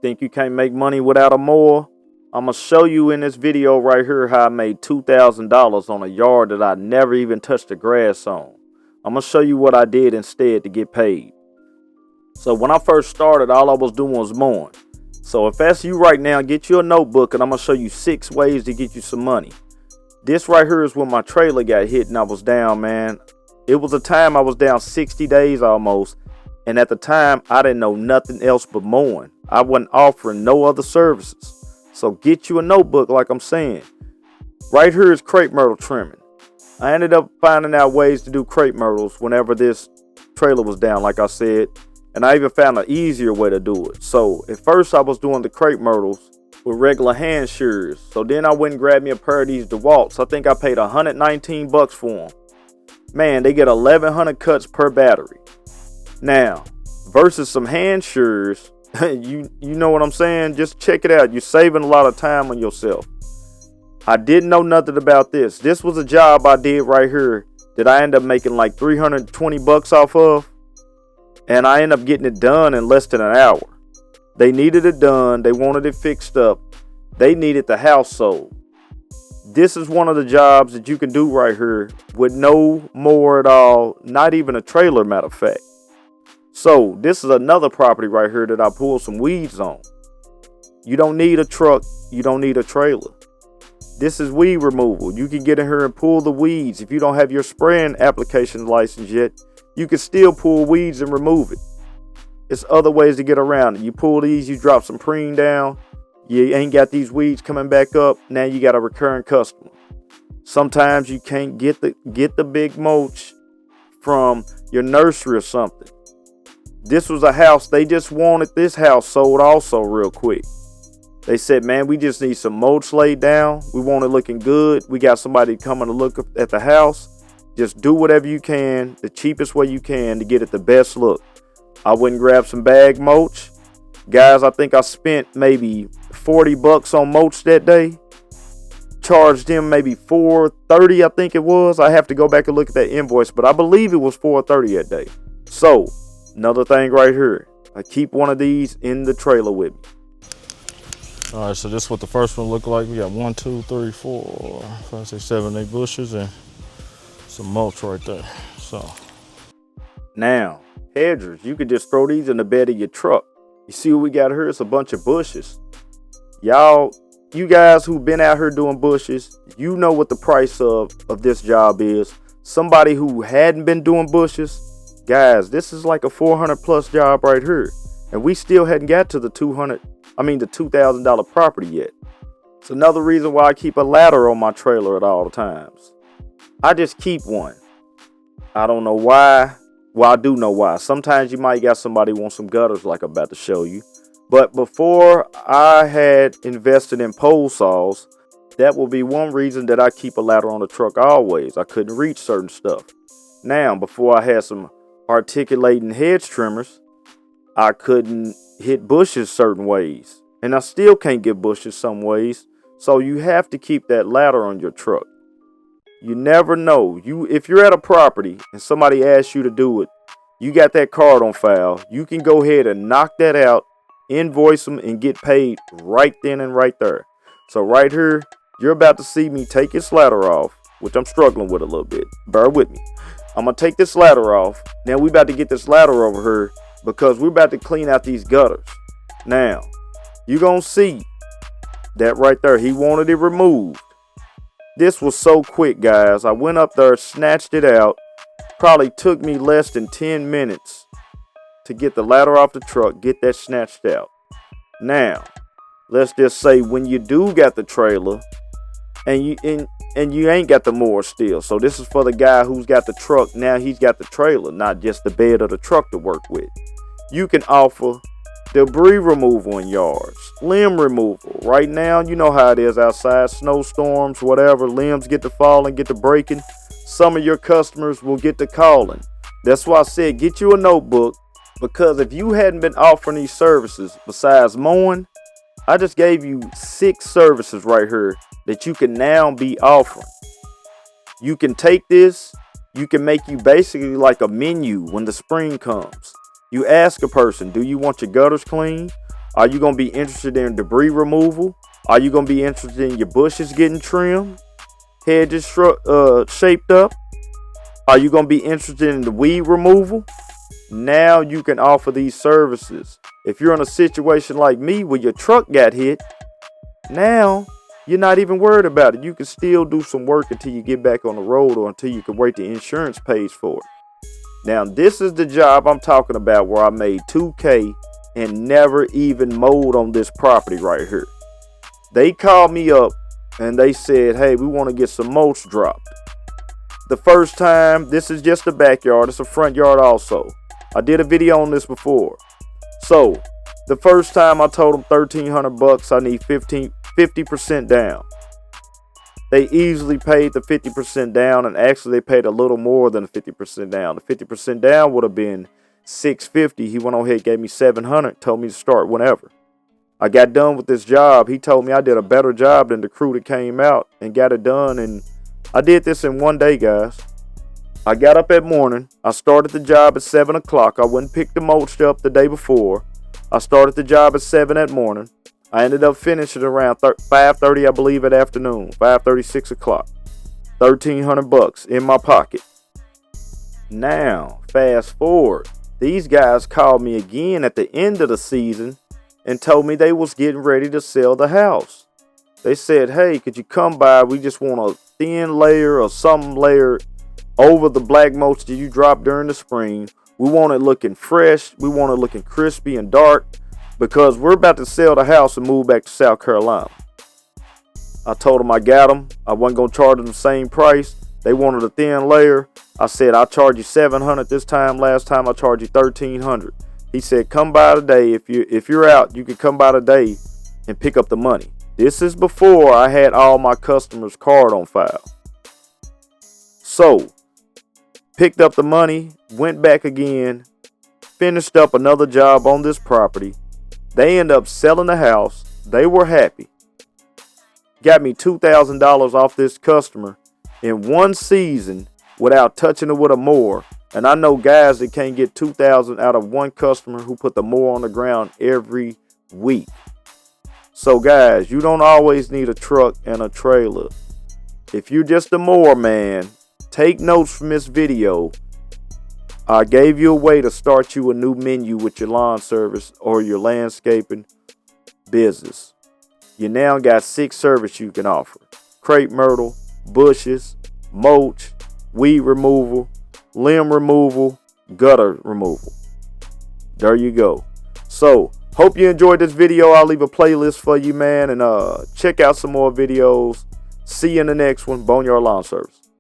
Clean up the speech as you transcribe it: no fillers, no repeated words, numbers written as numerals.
Think you can't make money without a mower? I'm going to show you in this video right here how I made $2,000 on a yard that I never even touched the grass on. I'm going to show you what I did instead to get paid. So when I first started, all I was doing was mowing. So if that's you right now, get you a notebook and I'm going to show you 6 ways to get you some money. This right here is when my trailer got hit and I was down, man. It was a time I was down 60 days almost. And at the time, I didn't know nothing else but mowing. I wasn't offering no other services. So get you a notebook like I'm saying. Right here is crepe myrtle trimming. I ended up finding out ways to do crepe myrtles whenever this trailer was down, like I said. And I even found an easier way to do it. So at first I was doing the crepe myrtles with regular hand shears. So then I went and grabbed me a pair of these DeWalt's. I think I paid $119 for them. Man, they get 1,100 cuts per battery. Now, versus some hand shears, you know what I'm saying? Just check it out. You're saving a lot of time on yourself. I didn't know nothing about this. This was a job I did right here that I ended up making like $320 off of. And I ended up getting it done in less than an hour. They needed it done. They wanted it fixed up. They needed the house sold. This is one of the jobs that you can do right here with no mower at all. Not even a trailer, matter of fact. So this is another property right here that I pulled some weeds on. You don't need a truck. You don't need a trailer. This is weed removal. You can get in here and pull the weeds. If you don't have your spraying application license yet, you can still pull weeds and remove it. It's other ways to get around it. You pull these, you drop some preen down. You ain't got these weeds coming back up. Now you got a recurring customer. Sometimes you can't get the big mulch from your nursery or something. This was a house. They just wanted this house sold also real quick. They said, man, we just need some mulch laid down. We want it looking good. We got somebody coming to look at the house. Just do whatever you can, the cheapest way you can to get it the best look. I went and grabbed some bag mulch. Guys, I think I spent maybe $40 on mulch that day. Charged them maybe $4.30, I think it was. I have to go back and look at that invoice, but I believe it was $4.30 that day. So, another thing right here. I keep one of these in the trailer with me. All right, so this is what the first one looked like. We got 1, 2, 3, 4, 5, 6, 7, 8 bushes and some mulch right there. So now, hedgers, you could just throw these in the bed of your truck. You see what we got here? It's a bunch of bushes. You guys who've been out here doing bushes, you know what the price of this job is. Somebody who hadn't been doing bushes, guys, this is like a $400+ job right here. And we still hadn't got to the $2,000 property yet. It's another reason why I keep a ladder on my trailer at all times. I just keep one. I don't know why. Well, I do know why. Sometimes you might got somebody want some gutters like I'm about to show you. But before I had invested in pole saws, that will be one reason that I keep a ladder on the truck always. I couldn't reach certain stuff. Now, before I had some articulating hedge trimmers, I couldn't hit bushes certain ways. And I still can't get bushes some ways. So you have to keep that ladder on your truck. You never know. If you're at a property and somebody asks you to do it, you got that card on file. You can go ahead and knock that out, invoice them, and get paid right then and right there. So right here, you're about to see me take this ladder off, which I'm struggling with a little bit. Bear with me. I'm going to take this ladder off. Now we about to get this ladder over here because we're about to clean out these gutters. Now, you're going to see that right there. He wanted it removed. This was so quick, guys. I went up there, snatched it out. Probably took me less than 10 minutes to get the ladder off the truck, get that snatched out. Now, let's just say when you do got the trailer and you ain't got the mower still. So this is for the guy who's got the truck. Now he's got the trailer, not just the bed of the truck to work with. You can offer debris removal in yards, limb removal. Right now, you know how it is outside, snowstorms, whatever, limbs get to falling, get to breaking. Some of your customers will get to calling. That's why I said get you a notebook, because if you hadn't been offering these services besides mowing, I just gave you 6 services right here that you can now be offering. You can take this, you can make you basically like a menu when the spring comes. You ask a person, do you want your gutters clean? Are you going to be interested in debris removal? Are you going to be interested in your bushes getting trimmed? Hedges shaped up? Are you going to be interested in the weed removal? Now you can offer these services. If you're in a situation like me where your truck got hit, now you're not even worried about it. You can still do some work until you get back on the road or until you can wait the insurance pays for it. Now this is the job I'm talking about where I made $2K and never even mowed on this property right here. They called me up and they said, hey, we want to get some mulch dropped. The first time, this is just the backyard, it's a front yard also. I did a video on this before. So, the first time I told them $1,300, I need 50% down. They easily paid the 50% down, and actually they paid a little more than the 50% down. The 50% down would have been $650. He went on ahead and gave me $700, told me to start whenever. I got done with this job. He told me I did a better job than the crew that came out and got it done, and I did this in one day, guys. I got up that morning. I started the job at 7 o'clock. I went and picked the mulch up the day before. I started the job at 7 that morning. I ended up finishing around 5:30, I believe, at afternoon. 5:30, 6 o'clock. $1,300 in my pocket. Now, fast forward. These guys called me again at the end of the season and told me they was getting ready to sell the house. They said, hey, could you come by? We just want a thin layer or some layer over the black mulch that you dropped during the spring. We want it looking fresh. We want it looking crispy and dark because we're about to sell the house and move back to South Carolina. I told them I got them. I wasn't going to charge them the same price. They wanted a thin layer. I said, I'll charge you $700 this time. Last time I charged you $1,300. He said, come by today. If you're out, you can come by today and pick up the money. This is before I had all my customers' card on file. So, picked up the money, went back again, finished up another job on this property. They ended up selling the house. They were happy. Got me $2,000 off this customer in one season without touching it with a mower. And I know guys that can't get $2,000 out of one customer who put the mower on the ground every week. So guys, you don't always need a truck and a trailer. If you're just a mower man, take notes from this video. I gave you a way to start you a new menu with your lawn service or your landscaping business. You now got 6 services you can offer. Crepe Myrtle, bushes, mulch, weed removal, limb removal, gutter removal. There you go. So, hope you enjoyed this video. I'll leave a playlist for you, man, and check out some more videos. See you in the next one. Boneyard Lawn Service.